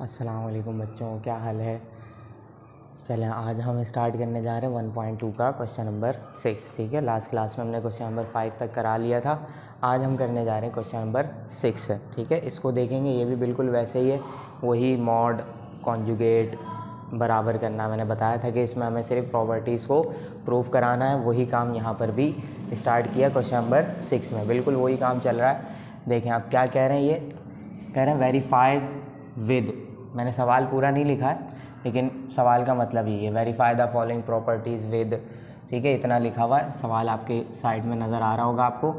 अस्सलाम वालेकुम बच्चों, क्या हाल है। चलें आज हम स्टार्ट करने जा रहे हैं 1.2 का क्वेश्चन नंबर 6। ठीक है, लास्ट क्लास में हमने क्वेश्चन नंबर 5 तक करा लिया था। आज हम करने जा रहे हैं क्वेश्चन नंबर 6 है। ठीक है, इसको देखेंगे, ये भी बिल्कुल वैसे ही है, वही मॉड कॉन्जुगेट बराबर करना। मैंने बताया था कि इसमें हमें सिर्फ प्रॉपर्टीज़ को प्रूव कराना है, वही काम यहाँ पर भी स्टार्ट किया क्वेश्चन नंबर 6 में, बिल्कुल वही काम चल रहा है। देखें आप क्या कह रहे हैं, ये कह रहे हैं वेरीफाई विद, मैंने सवाल पूरा नहीं लिखा है लेकिन सवाल का मतलब ये है, verify the following properties with. ठीक है, इतना लिखा हुआ है, सवाल आपके साइड में नज़र आ रहा होगा आपको।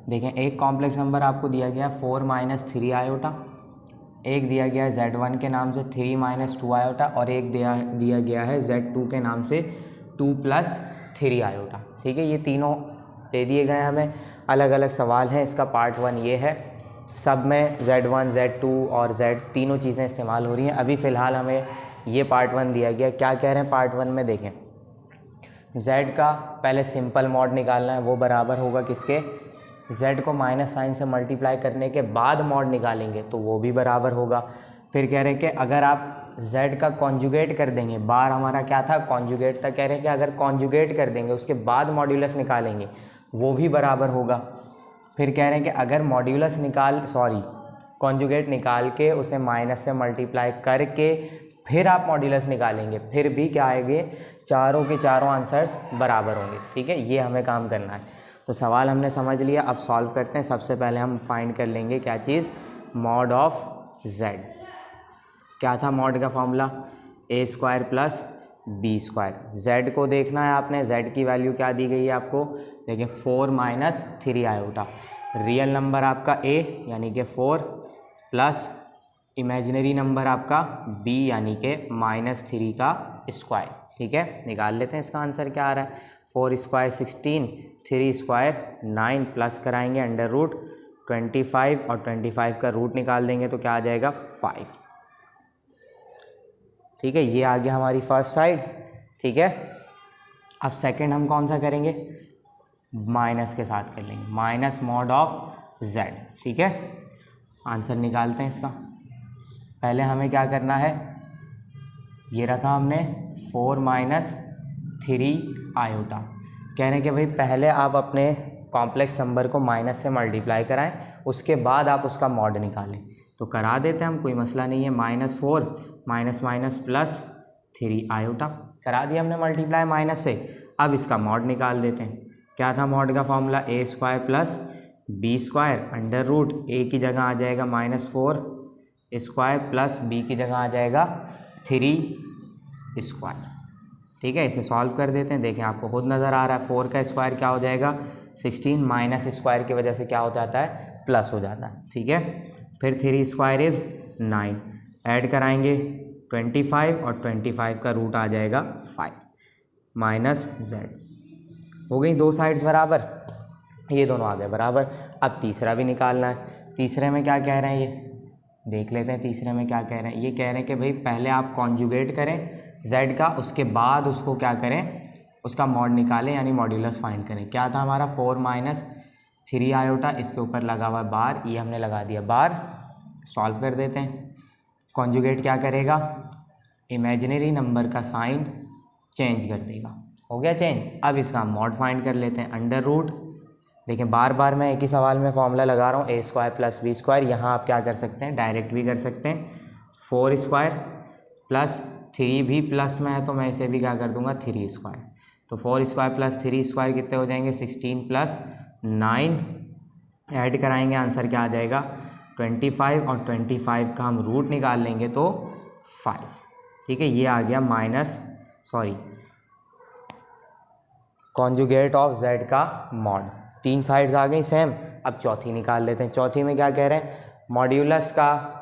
देखें, एक कॉम्प्लेक्स नंबर आपको दिया गया है 4 - 3 आयोटा, एक दिया गया है Z1 के नाम से 3 - 2 आयोटा, और एक दिया गया है Z2 के नाम से 2 + 3 आयोटा। ठीक है, ये तीनों दे दिए गए हैं हमें, अलग अलग सवाल हैं। इसका पार्ट 1 ये है, सब में Z1 Z2 और Z तीनों चीज़ें इस्तेमाल हो रही हैं। अभी फ़िलहाल हमें ये पार्ट 1 दिया गया। क्या कह रहे हैं पार्ट 1 में, देखें Z का पहले सिंपल मॉड निकालना है, वो बराबर होगा किसके, Z को माइनस साइन से मल्टीप्लाई करने के बाद मॉड निकालेंगे तो वो भी बराबर होगा। फिर कह रहे हैं कि अगर आप Z का कॉन्जुगेट कर देंगे, बार हमारा क्या था, कॉन्जुगेट था, कह रहे हैं कि अगर कॉन्जुगेट कर देंगे उसके बाद मॉड्यूलस निकालेंगे वो भी बराबर होगा। फिर कह रहे हैं कि अगर मॉड्यूलस कॉन्जुगेट निकाल के उसे माइनस से मल्टीप्लाई करके फिर आप मॉड्यूलस निकालेंगे, फिर भी क्या आएंगे, चारों के चारों आंसर्स बराबर होंगे। ठीक है, ये हमें काम करना है। तो सवाल हमने समझ लिया, अब सॉल्व करते हैं। सबसे पहले हम फाइंड कर लेंगे क्या चीज़, मॉड ऑफ Z। क्या था मॉड का फॉर्मूला, A² + B²। Z को देखना है आपने, Z की वैल्यू क्या दी गई है आपको, देखिए 4 - 3 आयोटा। रियल नंबर आपका A यानी कि 4 प्लस इमेजिनरी नंबर आपका B यानी कि -3 का स्क्वायर। ठीक है, निकाल लेते हैं इसका आंसर क्या आ रहा है। 4² 16, 3² 9, प्लस कराएंगे √25 और 25 का रूट निकाल देंगे तो क्या आ जाएगा 5। ठीक है, ये आ गया हमारी फर्स्ट साइड। ठीक है, अब सेकंड हम कौन सा करेंगे, माइनस के साथ कर लेंगे, माइनस मॉड ऑफ Z। ठीक है, आंसर निकालते हैं इसका। पहले हमें क्या करना है, ये रखा हमने 4 - 3 आयोटा। कह रहे हैं कि भाई पहले आप अपने कॉम्प्लेक्स नंबर को माइनस से मल्टीप्लाई कराएं, उसके बाद आप उसका मॉड निकालें। तो करा देते हैं हम, कोई मसला नहीं है। -4 -+3 आयोटा करा दिया हमने मल्टीप्लाई माइनस से। अब इसका मॉड निकाल देते हैं। क्या था मॉड का फॉर्मूला, A² + B², √A की जगह आ जाएगा -4² प्लस B की जगह आ जाएगा 3²। ठीक है, इसे सॉल्व कर देते हैं। देखें आपको खुद नज़र आ रहा है, 4 का स्क्वायर क्या हो जाएगा 16, माइनस स्क्वायर की वजह से क्या हो जाता है, प्लस हो जाता है। ठीक है, फिर 3² = 9, ऐड कराएंगे 25 और 25 का रूट आ जाएगा 5 -Z। हो गई दो साइड्स बराबर, ये दोनों आ गए बराबर। अब तीसरा भी निकालना है। तीसरे में क्या कह रहे हैं, ये देख लेते हैं। तीसरे में क्या कह रहे हैं, ये कह रहे हैं कि भाई पहले आप कॉन्जुगेट करें Z का, उसके बाद उसको क्या करें, उसका मॉड निकालें यानी मॉड्यूलस फाइंड करें। क्या था हमारा 4 - 3 आयोटा, इसके ऊपर लगा हुआ बार, ये हमने लगा दिया बार। सॉल्व कर देते हैं। कॉन्जुगेट क्या करेगा, इमेजिनरी नंबर का साइन चेंज कर देगा। हो गया चेंज। अब इसका मॉड फाइंड कर लेते हैं, √। देखिए बार बार मैं एक ही सवाल में फॉर्मूला लगा रहा हूँ, A² + B²। यहाँ आप क्या कर सकते हैं, डायरेक्ट भी कर सकते हैं। 4² + 3 भी प्लस में है तो मैं इसे भी क्या कर दूंगा 3²। तो 4² + 3² कितने हो जाएंगे, 16 + 9, ऐड कराएंगे आंसर क्या आ जाएगा 25 और 25 का हम रूट निकाल लेंगे तो 5। ठीक है, ये आ गया कॉन्जुगेट ऑफ Z का मॉड। 3 साइड्स आ गई सेम। अब चौथी निकाल लेते हैं। चौथी में क्या कह रहे हैं, मॉड्यूलस का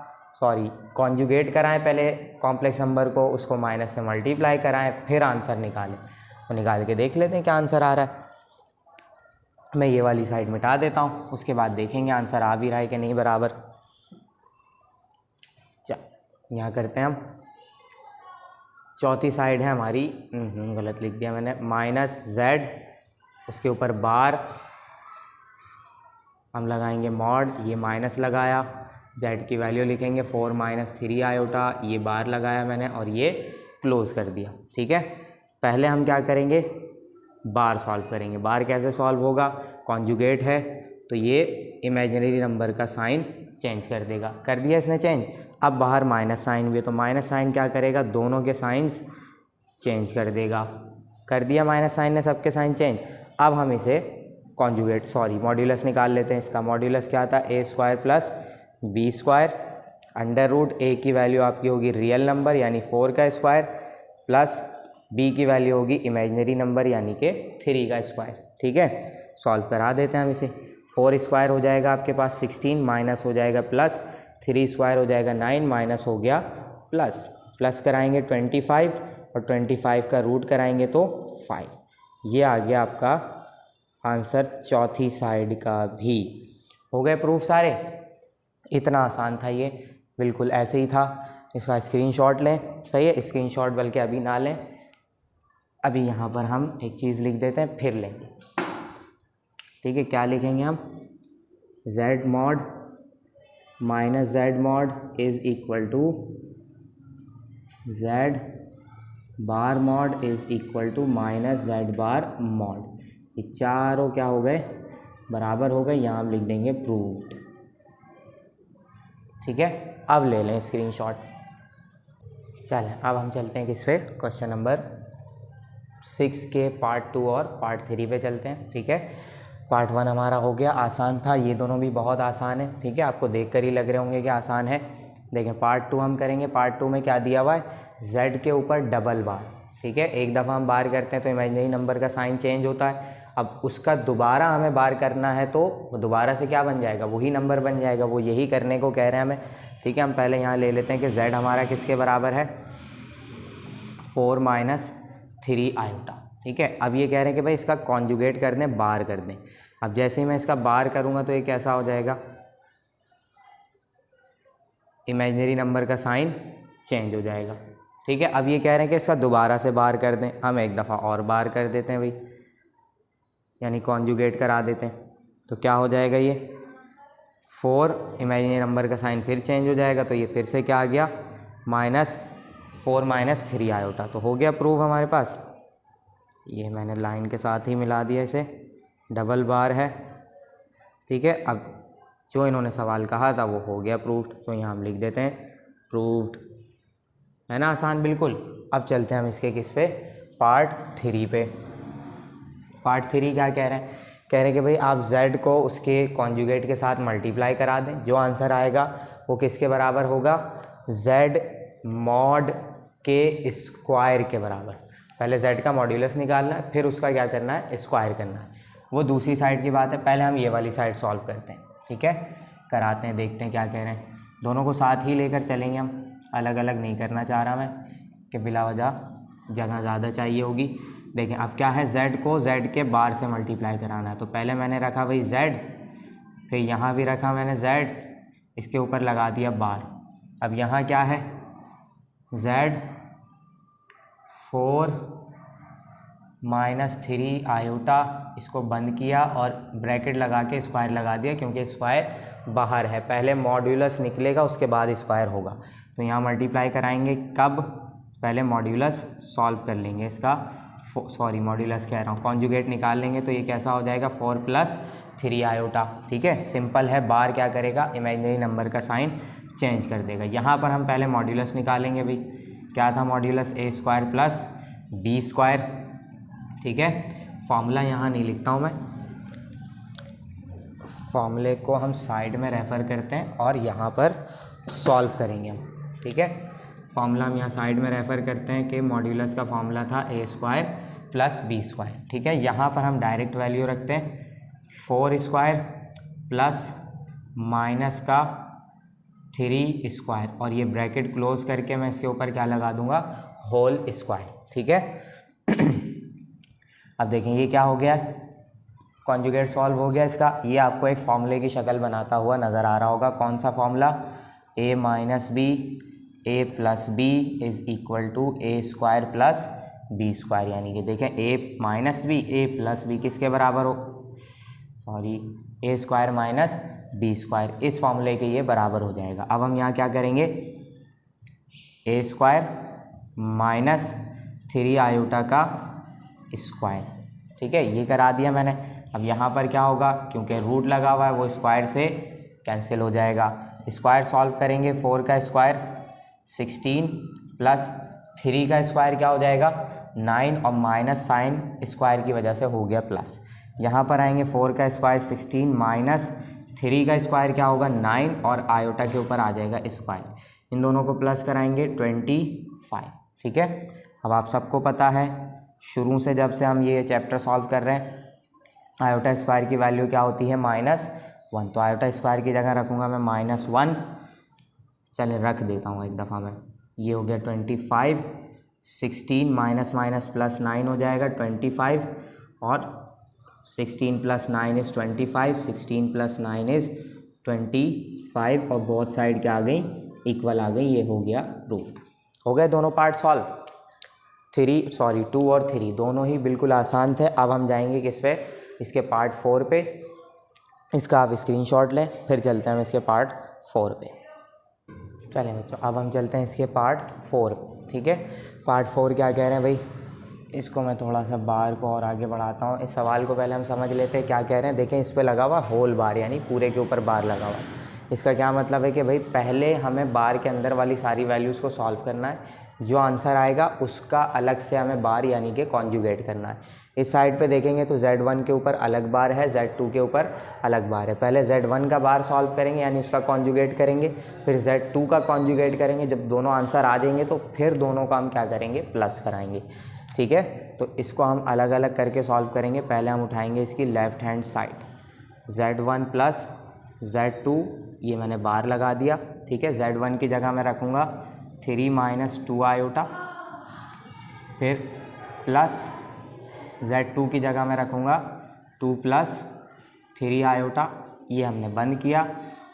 कॉन्जुगेट कराएं पहले कॉम्प्लेक्स नंबर को, उसको माइनस से मल्टीप्लाई कराएं, फिर आंसर निकालें। तो निकाल के देख लेते हैं क्या आंसर आ रहा है। मैं ये वाली साइड मिटा देता हूँ, उसके बाद देखेंगे आंसर आ भी रहा है कि नहीं बराबर। चल यहाँ करते हैं हम, चौथी साइड है हमारी, गलत लिख दिया मैंने, -Z, उसके ऊपर बार हम लगाएंगे मॉड, ये माइनस लगाया, z की वैल्यू लिखेंगे 4 माइनस 3 आयोटा, ये बार लगाया मैंने और ये क्लोज कर दिया। ठीक है, पहले हम क्या करेंगे, बार सॉल्व करेंगे। बार कैसे सॉल्व होगा, कॉन्जुगेट है तो ये इमेजिनरी नंबर का साइन चेंज कर देगा। कर दिया इसने चेंज। अब बाहर माइनस साइन भी है तो माइनस साइन क्या करेगा, दोनों के साइंस चेंज कर देगा। कर दिया माइनस साइन ने सबके साइन चेंज। अब हम इसे कॉन्जुगेट मॉड्यूलस निकाल लेते हैं। इसका मॉड्यूलस क्या था, a square plus b square under root a की वैल्यू आपकी होगी रियल नंबर यानी 4 का स्क्वायर प्लस बी की वैल्यू होगी इमेजिनरी नंबर यानी कि 3 का स्क्वायर। ठीक है, सॉल्व करा देते हैं हम इसे। 4 स्क्वायर हो जाएगा आपके पास 16 माइनस हो जाएगा प्लस 3 स्क्वायर हो जाएगा 9 माइनस हो गया प्लस कराएंगे 25 और 25 का रूट कराएंगे तो 5। ये आ गया आपका आंसर चौथी साइड का भी। हो गए प्रूफ सारे। इतना आसान था ये, बिल्कुल ऐसे ही था। इसका स्क्रीनशॉट लें, सही है, स्क्रीनशॉट बल्कि अभी ना लें, अभी यहाँ पर हम एक चीज़ लिख देते हैं फिर लेंगे। ठीक है, क्या लिखेंगे हम, z mod minus z mod is equal to z bar mod is equal to minus z bar mod. ये चारों क्या हो गए, बराबर हो गए। यहाँ हम लिख देंगे प्रूव्ड। ठीक है, अब ले लें स्क्रीनशॉट। चलें अब हम चलते हैं किस पे, क्वेश्चन नंबर 6 के पार्ट 2 और पार्ट 3 पे चलते हैं। ठीक है, पार्ट 1 हमारा हो गया, आसान था। ये दोनों भी बहुत आसान है। ठीक है, आपको देखकर ही लग रहे होंगे कि आसान है। देखें पार्ट 2 हम करेंगे। पार्ट 2 में क्या दिया हुआ है, z के ऊपर डबल बार। ठीक है, एक दफ़ा हम बार करते हैं तो इमेजिनरी नंबर का साइन चेंज होता है। अब उसका दोबारा हमें बार करना है तो दोबारा से क्या बन जाएगा, वही नंबर बन जाएगा। वो यही करने को कह रहे हैं हमें। ठीक है, हम पहले यहाँ ले लेते हैं कि z हमारा किसके बराबर है, 4 माइनस 3 आयोटा। ठीक है, अब ये कह रहे हैं कि भाई इसका कॉन्जुगेट कर दें, बार कर दें। अब जैसे ही मैं इसका बार करूँगा तो ये कैसा हो जाएगा, इमेजिनरी नंबर का साइन चेंज हो जाएगा। ठीक है, अब ये कह रहे हैं कि इसका दोबारा से बार कर दें। हम एक दफ़ा और बार कर देते हैं भाई, यानी कॉन्जुगेट करा देते हैं। तो क्या हो जाएगा, ये 4 इमेजिनरी नंबर का साइन फिर चेंज हो जाएगा। तो ये फिर से क्या आ गया, -4 माइनस 3 आयोटा। तो हो गया प्रूफ हमारे पास। ये मैंने लाइन के साथ ही मिला दिया, इसे डबल बार है। ठीक है, अब जो इन्होंने सवाल कहा था वो हो गया प्रूफ्ड। तो यहाँ हम लिख देते हैं प्रूफ्ड। है ना आसान बिल्कुल। अब चलते हैं हम इसके किस पे, पार्ट 3 पे। पार्ट 3 क्या कह रहे हैं, कह रहे हैं कि भाई आप z को उसके कॉन्जुगेट के साथ मल्टीप्लाई करा दें। जो आंसर आएगा वो किसके बराबर होगा, z मॉड के स्क्वायर के बराबर। पहले z का मॉड्यूलस निकालना है, फिर उसका क्या करना है, स्क्वायर करना है। वो दूसरी साइड की बात है, पहले हम ये वाली साइड सॉल्व करते हैं। ठीक है, कराते हैं, देखते हैं क्या कह रहे हैं। दोनों को साथ ही लेकर चलेंगे हम, अलग अलग नहीं करना चाह रहा मैं कि बिला वजह जगह ज़्यादा चाहिए होगी। देखें अब क्या है, z को z के बार से मल्टीप्लाई कराना है। तो पहले मैंने रखा भाई z, फिर यहाँ भी रखा मैंने z, इसके ऊपर लगा दिया बार। अब यहाँ क्या है, z 4 माइनस 3 आयोटा, इसको बंद किया और ब्रैकेट लगा के स्क्वायर लगा दिया, क्योंकि स्क्वायर बाहर है। पहले मॉड्यूलस निकलेगा उसके बाद स्क्वायर होगा। तो यहाँ मल्टीप्लाई कराएंगे कब, पहले मॉड्यूलस सॉल्व कर लेंगे इसका, मॉड्यूलस कह रहा हूँ, कॉन्जुगेट निकाल लेंगे। तो ये कैसा हो जाएगा, 4 प्लस 3 आयोटा। ठीक है, सिंपल है। बार क्या करेगा, इमेजिनरी नंबर का साइन चेंज कर देगा। यहाँ पर हम पहले मॉड्यूलस निकालेंगे भाई। क्या था modulus, a square plus b square. ठीक है, फॉर्मूला यहाँ नहीं लिखता हूँ मैं, फॉर्मूले को हम साइड में रेफ़र करते हैं और यहाँ पर सॉल्व करेंगे हम। ठीक है, फॉर्मूला हम यहाँ साइड में रेफ़र करते हैं कि मॉड्यूलस का फॉर्मूला था a square plus b square. ठीक है, यहाँ पर हम डायरेक्ट वैल्यू रखते हैं 4 स्क्वायर प्लस माइनस का 3 स्क्वायर, और ये ब्रैकेट क्लोज करके मैं इसके ऊपर क्या लगा दूंगा, होल स्क्वायर। ठीक है अब देखें ये क्या हो गया, कॉन्जुगेट सॉल्व हो गया इसका। ये आपको एक फॉर्मूले की शक्ल बनाता हुआ नज़र आ रहा होगा। कौन सा formula, a minus b a plus b is equal to a square plus b square. यानी कि देखें a minus b a plus b किसके बराबर हो, a square minus b square, इस फॉर्मूले के ये बराबर हो जाएगा। अब हम यहाँ क्या करेंगे, ए स्क्वायर माइनस 3 आयोटा का स्क्वायर, ठीक है, ये करा दिया मैंने। अब यहाँ पर क्या होगा, क्योंकि रूट लगा हुआ है वो स्क्वायर से कैंसिल हो जाएगा। स्क्वायर सॉल्व करेंगे, 4 का स्क्वायर 16 प्लस 3 का स्क्वायर क्या हो जाएगा 9, और माइनस साइन स्क्वायर की वजह से हो गया प्लस। यहाँ पर आएंगे 4 का स्क्वायर 16 माइनस 3 का स्क्वायर क्या होगा 9, और आयोटा के ऊपर आ जाएगा स्क्वायर, इन दोनों को प्लस कराएंगे 25, ठीक है। अब आप सबको पता है शुरू से जब से हम ये चैप्टर सॉल्व कर रहे हैं आयोटा स्क्वायर की वैल्यू क्या होती है -1, तो आयोटा स्क्वायर की जगह रखूँगा मैं -1, चलिए रख देता हूँ एक दफ़ा मैं, ये हो गया 25, 16 माइनस माइनस प्लस 9 हो जाएगा 25, और 16 प्लस 9 इज़ 25, 16 प्लस 9 इज़ 25, और बहुत साइड क्या आ गई इक्वल आ गई, ये हो गया प्रूफ। हो गए दोनों पार्ट सॉल्व, 2 और 3 दोनों ही बिल्कुल आसान थे। अब हम जाएंगे किस पे, इसके पार्ट 4 पे, इसका आप स्क्रीनशॉट लें, फिर चलते हैं हम इसके पार्ट 4 पे। चलें बच्चों, अब हम चलते हैं इसके पार्ट 4, ठीक है। पार्ट 4 क्या कह रहे हैं भाई, इसको मैं थोड़ा सा बार को और आगे बढ़ाता हूँ। इस सवाल को पहले हम समझ लेते हैं क्या कह रहे हैं। देखें इस पे लगा हुआ होल बार, यानी पूरे के ऊपर बार लगा हुआ। इसका क्या मतलब है कि भाई पहले हमें बार के अंदर वाली सारी वैल्यूज़ को सॉल्व करना है, जो आंसर आएगा उसका अलग से हमें बार यानी कि कॉन्जुगेट करना है। इस साइड पे देखेंगे तो Z1 के ऊपर अलग बार है, Z2 के ऊपर अलग बार है। पहले Z1 का बार सॉल्व करेंगे यानी उसका कॉन्जुगेट करेंगे, फिर Z2 का कॉन्जुगेट करेंगे। जब दोनों आंसर आ जाएंगे तो फिर दोनों का हम क्या करेंगे प्लस कराएंगे, ठीक है। तो इसको हम अलग अलग करके सॉल्व करेंगे। पहले हम उठाएंगे इसकी left hand side, Z1 plus Z2, ये मैंने बार लगा दिया, ठीक है। Z1 की जगह मैं रखूँगा 3 माइनस 2 आयोटा, फिर प्लस Z2 की जगह मैं रखूँगा 2 प्लस 3 आयोटा, ये हमने बंद किया,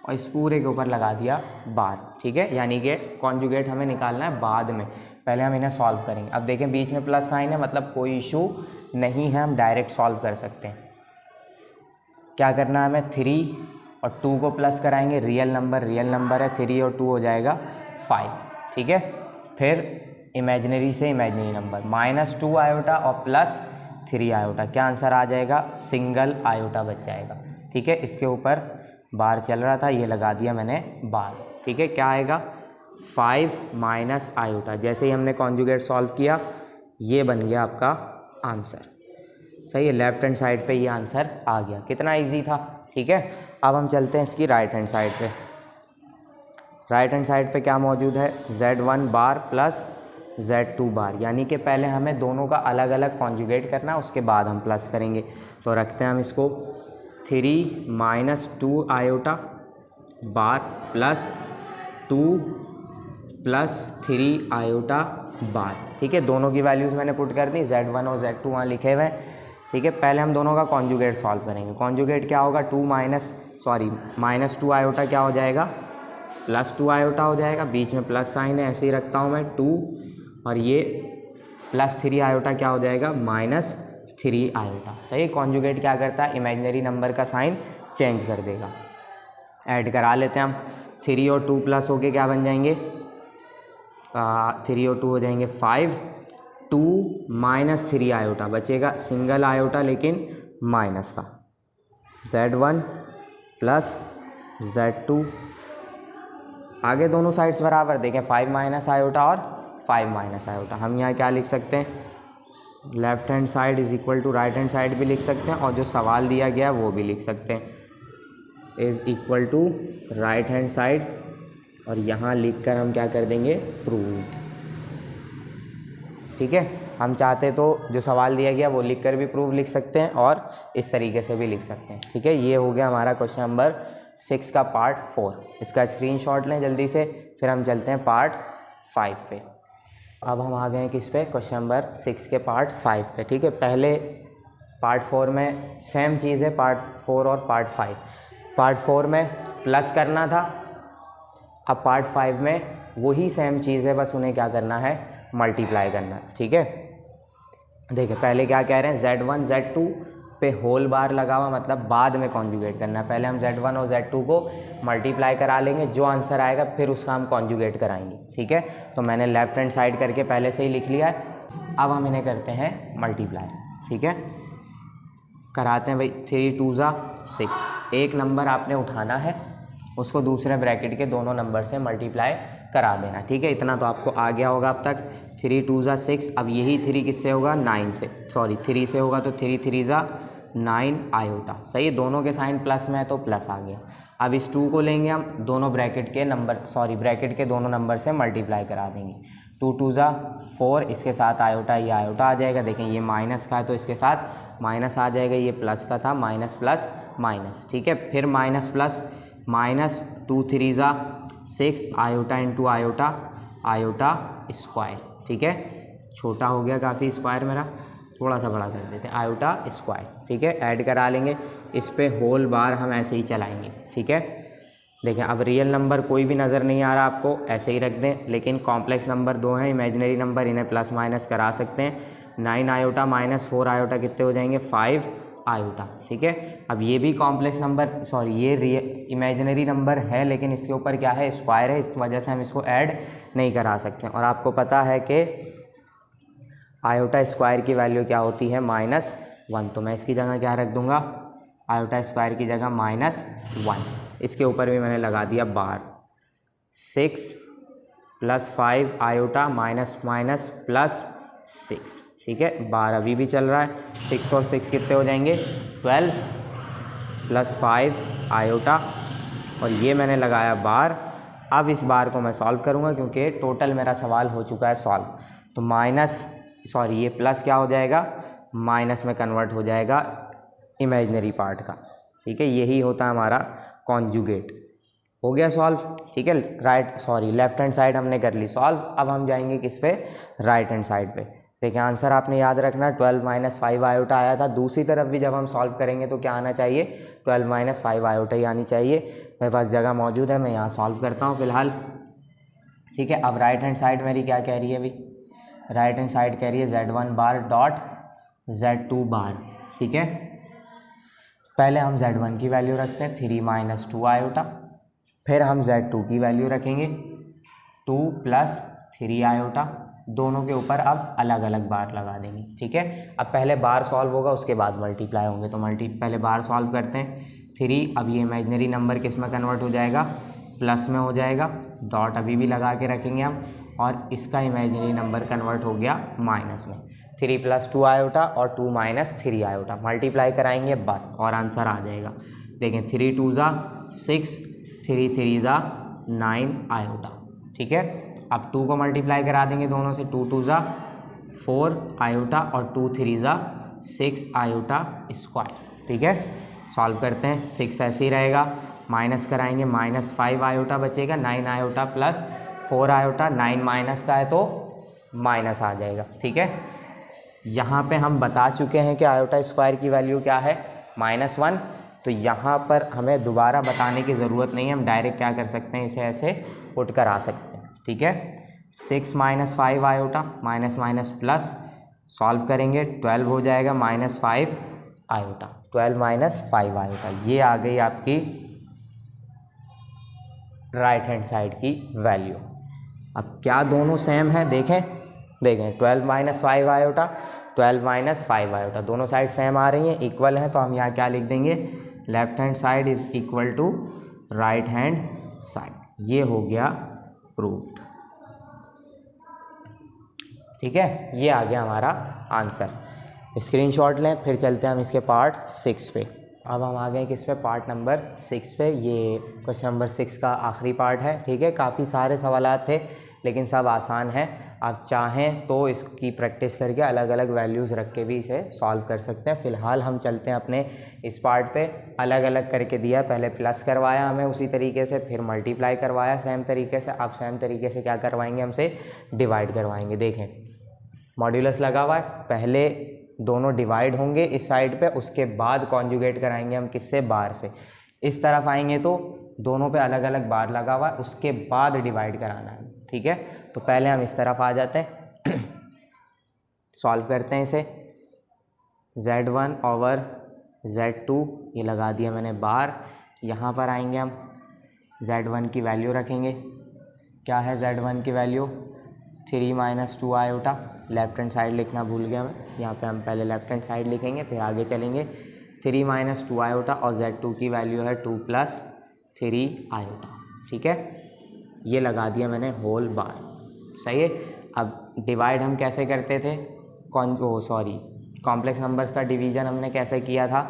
और इस पूरे के ऊपर लगा दिया बार, ठीक है। यानी कि कॉन्जुगेट हमें निकालना है बाद में, पहले हम इन्हें सॉल्व करेंगे। अब देखें बीच में प्लस साइन है, मतलब कोई इशू नहीं है, हम डायरेक्ट सॉल्व कर सकते हैं। क्या करना है हमें, 3 और 2 को प्लस कराएंगे, रियल नंबर है, 3 और 2 हो जाएगा 5, ठीक है। फिर इमेजिनरी से इमेजिनरी नंबर -2 आयोटा और प्लस 3 आयोटा, क्या आंसर आ जाएगा सिंगल आयोटा बच जाएगा, ठीक है। इसके ऊपर बार चल रहा था, ये लगा दिया मैंने बार, ठीक है। क्या आएगा 5 माइनस आयोटा, जैसे ही हमने कॉन्जुगेट सॉल्व किया ये बन गया आपका आंसर, सही है। लेफ्ट हैंड साइड पे ये आंसर आ गया, कितना इजी था, ठीक है। अब हम चलते हैं इसकी राइट हैंड साइड पे। राइट हैंड साइड पे क्या मौजूद है, Z1 बार प्लस Z2 बार, यानी कि पहले हमें दोनों का अलग अलग कॉन्जुगेट करना है, उसके बाद हम प्लस करेंगे। तो रखते हैं हम इसको 3 माइनस 2 आयोटा बार प्लस 2 प्लस 3 आयोटा बार, ठीक है। दोनों की वैल्यूज़ मैंने पुट कर दी, Z1 और Z2 वहाँ लिखे हुए हैं, ठीक है। पहले हम दोनों का कॉन्जुगेट सॉल्व करेंगे। कॉन्जुगेट क्या होगा, -2 आयोटा क्या हो जाएगा +2 आयोटा हो जाएगा, बीच में प्लस साइन है ऐसे ही रखता हूँ मैं 2, और ये +3 आयोटा क्या हो जाएगा -3 आयोटा, सही। कॉन्जुगेट क्या करता है, इमेजिनरी नंबर का साइन चेंज कर देगा। ऐड करा लेते हैं हम, 3 और 2 प्लस होके क्या बन जाएंगे 3 और 2 हो जाएंगे 5, 2 माइनस 3 आयोटा बचेगा सिंगल आयोटा लेकिन माइनस का, Z1 प्लस Z2, आगे दोनों साइड्स बराबर, देखें 5 माइनस आयोटा और 5 माइनस आयोटा। हम यहाँ क्या लिख सकते हैं, left hand side is equal to right hand side भी लिख सकते हैं, और जो सवाल दिया गया है वो भी लिख सकते हैं, is equal to right hand side, और यहाँ लिखकर हम क्या कर देंगे प्रूव, ठीक है। हम चाहते तो जो सवाल दिया गया वो लिखकर भी प्रूव लिख सकते हैं, और इस तरीके से भी लिख सकते हैं, ठीक है। ये हो गया हमारा क्वेश्चन नंबर 6 का पार्ट 4, इसका स्क्रीनशॉट लें जल्दी से, फिर हम चलते हैं पार्ट 5 पे। अब हम आ गए हैं किस पे, क्वेश्चन नंबर 6 के पार्ट 5 पे, ठीक है। पहले पार्ट 4 में सेम चीज़ है, पार्ट 4 और पार्ट 5। पार्ट 4 में प्लस करना था, अब पार्ट 5 में वही सेम चीज़ है, बस उन्हें क्या करना है मल्टीप्लाई करना है, ठीक है। देखिए पहले क्या कह रहे हैं, Z1 Z2 पे होल बार लगा हुआ, मतलब बाद में कॉन्जुगेट करना है। पहले हम Z1 और Z2 को मल्टीप्लाई करा लेंगे, जो आंसर आएगा फिर उसका हम कॉन्जुगेट कराएंगे, ठीक है। तो मैंने लेफ्ट हैंड साइड करके पहले से ही लिख लिया है। अब हम इन्हें करते हैं मल्टीप्लाई, ठीक है। कराते हैं भाई, 3 2 ज़ा 6। एक नंबर आपने उठाना है, उसको दूसरे ब्रैकेट के दोनों नंबर से मल्टीप्लाई करा देना, ठीक है। इतना तो आपको आ गया होगा अब तक। 3 2 ज़ा 6। अब यही 3 किससे होगा, 9 से, सॉरी 3 से होगा, तो 3 3 ज़ा 9 आयोटा, सही है। दोनों के साइन प्लस में है तो प्लस आ गया। अब इस 2 को लेंगे हम, दोनों ब्रैकेट के नंबर, सॉरी ब्रैकेट के दोनों नंबर से मल्टीप्लाई करा देंगे। 2 2 ज़ा 4, इसके साथ आयोटा, ये आयोटा आ जाएगा। देखें ये माइनस का है तो इसके साथ माइनस आ जाएगा, ये प्लस का था, माइनस प्लस माइनस, ठीक है। फिर माइनस प्लस माइनस, 2 3 ज़ा 6 iota into iota, iota square, ठीक है। छोटा हो गया काफ़ी स्क्वायर मेरा, थोड़ा सा बड़ा कर देते हैं, आयोटा स्क्वायर, ठीक है। ऐड करा लेंगे, इस पे होल बार हम ऐसे ही चलाएंगे, ठीक है। देखें अब रियल नंबर कोई भी नज़र नहीं आ रहा आपको, ऐसे ही रख दें। लेकिन कॉम्प्लेक्स नंबर 2 हैं, इमेजिनरी नंबर, इन्हें प्लस माइनस करा सकते हैं। 9 आयोटा माइनस 4 आयोटा कितने हो जाएंगे, 5 आयोटा, ठीक है। अब ये भी कॉम्प्लेक्स नंबर, सॉरी ये इमेजिनरी नंबर है, लेकिन इसके ऊपर क्या है, स्क्वायर है, इस वजह से हम इसको ऐड नहीं करा सकते। और आपको पता है कि आयोटा स्क्वायर की वैल्यू क्या होती है, -1। तो मैं इसकी जगह क्या रख दूंगा, आयोटा स्क्वायर की जगह -1। इसके ऊपर भी मैंने लगा दिया बार। 6 + 5 आयोटा माइनस माइनस प्लस 6, ठीक है। बार अभी भी चल रहा है। 6 और 6 कितने हो जाएंगे, 12 + 5 आयोटा, और ये मैंने लगाया बार। अब इस बार को मैं सॉल्व करूँगा क्योंकि टोटल मेरा सवाल हो चुका है सॉल्व। तो सॉरी ये प्लस क्या हो जाएगा, माइनस में कन्वर्ट हो जाएगा इमेजिनरी पार्ट का, ठीक है। यही होता है हमारा कॉन्जुगेट। हो गया सॉल्व, ठीक है। लेफ्ट हैंड साइड हमने कर ली सॉल्व। अब हम जाएंगे किस पे, राइट हैंड साइड पे। देखिए आंसर आपने याद रखना, 12 - 5 आयोटा आया था। दूसरी तरफ भी जब हम सॉल्व करेंगे तो क्या आना चाहिए, 12 - 5 आयोटा ही आनी चाहिए। मेरे पास जगह मौजूद है, मैं यहाँ सॉल्व करता हूँ फिलहाल, ठीक है। अब राइट हैंड साइड मेरी क्या कह रही है भाई, राइट हैंड साइड कह रही है Z1 बार डॉट Z2 बार, ठीक है। पहले हम Z1 की वैल्यू रखते हैं, 3 - 2 आयोटा। फिर हम Z2 की वैल्यू रखेंगे, 2 + 3 आयोटा। दोनों के ऊपर अब अलग अलग बार लगा देंगे, ठीक है। अब पहले बार सॉल्व होगा, उसके बाद मल्टीप्लाई होंगे। तो पहले बार सॉल्व करते हैं। 3, अब ये इमेजिनरी नंबर किस में कन्वर्ट हो जाएगा, प्लस में हो जाएगा। डॉट अभी भी लगा के रखेंगे हम, और इसका इमेजिनरी नंबर कन्वर्ट हो गया माइनस में। 3 + 2 आयोटा और 2 - 3 आयोटा मल्टीप्लाई कराएंगे बस, और आंसर आ जाएगा। देखें 3 2 ज़ा 6, 3 3 ज़ा 9 आयोटा, ठीक है। अब 2 को मल्टीप्लाई करा देंगे दोनों से, 2 2 ज़ा 4 आयोटा और 2 3 ज़ा 6 आयोटा स्क्वायर, ठीक है। सॉल्व करते हैं, 6 ऐसे ही रहेगा, माइनस कराएंगे, -5 आयोटा बचेगा, 9 आयोटा प्लस 4 आयोटा, 9 माइनस का है तो माइनस आ जाएगा, ठीक है। यहाँ पे हम बता चुके हैं कि आयोटा स्क्वायर की वैल्यू क्या है, -1। तो यहाँ पर हमें दोबारा बताने की ज़रूरत नहीं है, हम डायरेक्ट क्या कर सकते हैं, इसे ऐसे पुट कर आ सकते हैं, ठीक है। 6 - 5 iota, minus minus plus, solve करेंगे 12 हो जाएगा, -5 आयोटा, 12 - 5 आयोटा। ये आ गई आपकी राइट हैंड साइड की वैल्यू। अब क्या दोनों सेम है, देखें 12 - 5 आयोटा, 12 - 5 आयोटा, दोनों साइड सेम आ रही हैं, इक्वल हैं। तो हम यहाँ क्या लिख देंगे, left hand side is equal to right hand side. ये हो गया प्रूव्ड, ठीक है। ये आ गया हमारा आंसर। स्क्रीनशॉट लें, फिर चलते हैं हम इसके पार्ट 6 पे। अब हम आ गए किस पे, पार्ट नंबर 6 पे। ये क्वेश्चन नंबर 6 का आखिरी पार्ट है, ठीक है। काफ़ी सारे सवालात थे लेकिन सब आसान है। आप चाहें तो इसकी प्रैक्टिस करके अलग अलग वैल्यूज़ रख के भी इसे सॉल्व कर सकते हैं। फ़िलहाल हम चलते हैं अपने इस पार्ट पे। अलग अलग करके दिया, पहले प्लस करवाया हमें उसी तरीके से, फिर मल्टीप्लाई करवाया सेम तरीके से। अब सेम तरीके से क्या करवाएंगे, हमसे डिवाइड करवाएंगे। देखें मॉड्यूलस लगा हुआ है, पहले दोनों डिवाइड होंगे इस साइड पे, उसके बाद कॉन्जुगेट कराएंगे हम किससे, बार से। इस तरफ आएंगे तो दोनों पे अलग अलग बार लगा हुआ है, उसके बाद डिवाइड कराना है, ठीक है। तो पहले हम इस तरफ आ जाते हैं, सॉल्व करते हैं इसे। Z1 ओवर Z2 ये लगा दिया मैंने बार। यहाँ पर आएंगे हम, Z1 की वैल्यू रखेंगे। क्या है Z1 की value? 3 - 2 iota. Left hand side लिखना भूल गया मैं, यहाँ पे हम पहले लेफ्ट हैंड साइड लिखेंगे फिर आगे चलेंगे। 3 - 2 आयोटा और Z2 की वैल्यू है 2 + 3 आयोटा। ठीक है, ये लगा दिया मैंने होल बार। सही है। अब डिवाइड हम कैसे करते थे? कॉम्प्लेक्स नंबर्स का डिवीज़न हमने कैसे किया था?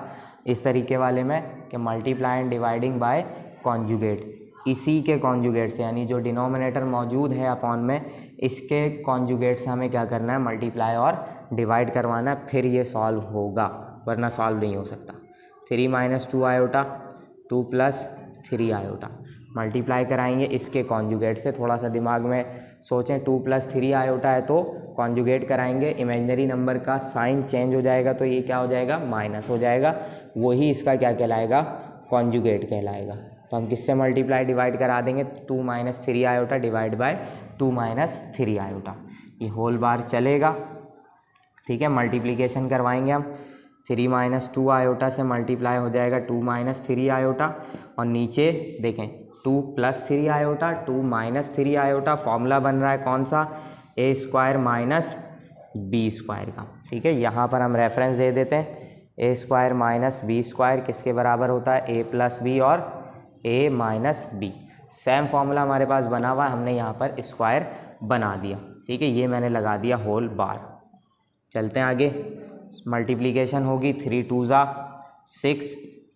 इस तरीके वाले में कि multiply and dividing by conjugate. इसी के कॉन्जुगेट से, यानी जो डिनोमिनेटर मौजूद है अपॉन में, इसके कॉन्जुगेट से हमें क्या करना है? मल्टीप्लाई और डिवाइड करवाना है, फिर ये सॉल्व होगा, वरना सॉल्व नहीं हो सकता। 3 - 2 आयोटा, 2 + 3 आयोटा, मल्टीप्लाई कराएंगे इसके कॉन्जुगेट से। थोड़ा सा दिमाग में सोचें, 2 + 3 आयोटा है तो कॉन्जुगेट कराएंगे, इमेजिनरी नंबर का साइन चेंज हो जाएगा तो ये क्या हो जाएगा? माइनस हो जाएगा। वही इसका क्या कहलाएगा? कॉन्जुगेट कहलाएगा। तो हम किससे मल्टीप्लाई डिवाइड करा देंगे? 2 - 3 आयोटा डिवाइड बाय 2 - 3 आयोटा, ये होल बार चलेगा। ठीक है, मल्टीप्लिकेशन करवाएंगे हम। 3 - 2 आयोटा से मल्टीप्लाई हो जाएगा 2 - 3 आयोटा, और नीचे देखें 2 + 3 आयोटा, 2 - 3 आयोटा। फॉर्मूला बन रहा है कौन सा? a² - b² का। ठीक है, यहाँ पर हम रेफरेंस दे देते हैं। a² - b² किसके बराबर होता है? a + b और a - b। सेम फॉर्मूला हमारे पास बना हुआ है, हमने यहाँ पर स्क्वायर बना दिया। ठीक है, ये मैंने लगा दिया होल बार। चलते हैं आगे। मल्टीप्लिकेशन होगी 3 × 2 = 6,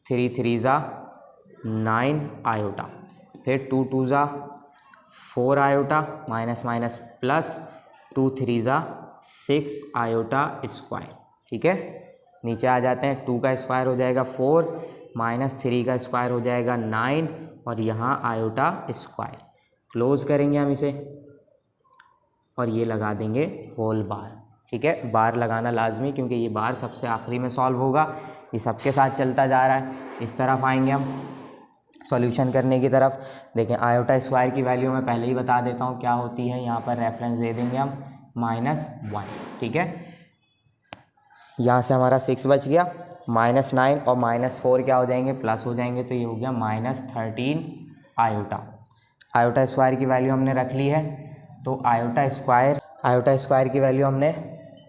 3 × 3 = 9 आयोटा, फिर 2 × 2 = 4 iota, minus minus plus 2 × 3 = 6 iota square. ठीक है, नीचे आ जाते हैं। 2 का स्क्वायर हो जाएगा 4, -3 का स्क्वायर हो जाएगा 9, और यहाँ आयोटा स्क्वायर। क्लोज करेंगे हम इसे और ये लगा देंगे होल बार। ठीक है, बार लगाना लाजमी, क्योंकि ये बार सबसे आखिरी में सॉल्व होगा। ये सबके साथ चलता जा रहा है। इस तरफ आएंगे हम सॉल्यूशन करने की तरफ। देखें, आयोटा स्क्वायर की वैल्यू मैं पहले ही बता देता हूँ क्या होती है। यहाँ पर रेफरेंस दे देंगे हम -1। ठीक है, यहाँ से हमारा 6 बच गया, -9 और -4 क्या हो जाएंगे? प्लस हो जाएंगे, तो ये हो गया -13 आयोटा। आयोटा स्क्वायर की वैल्यू हमने रख ली है, तो आयोटा स्क्वायर की वैल्यू हमने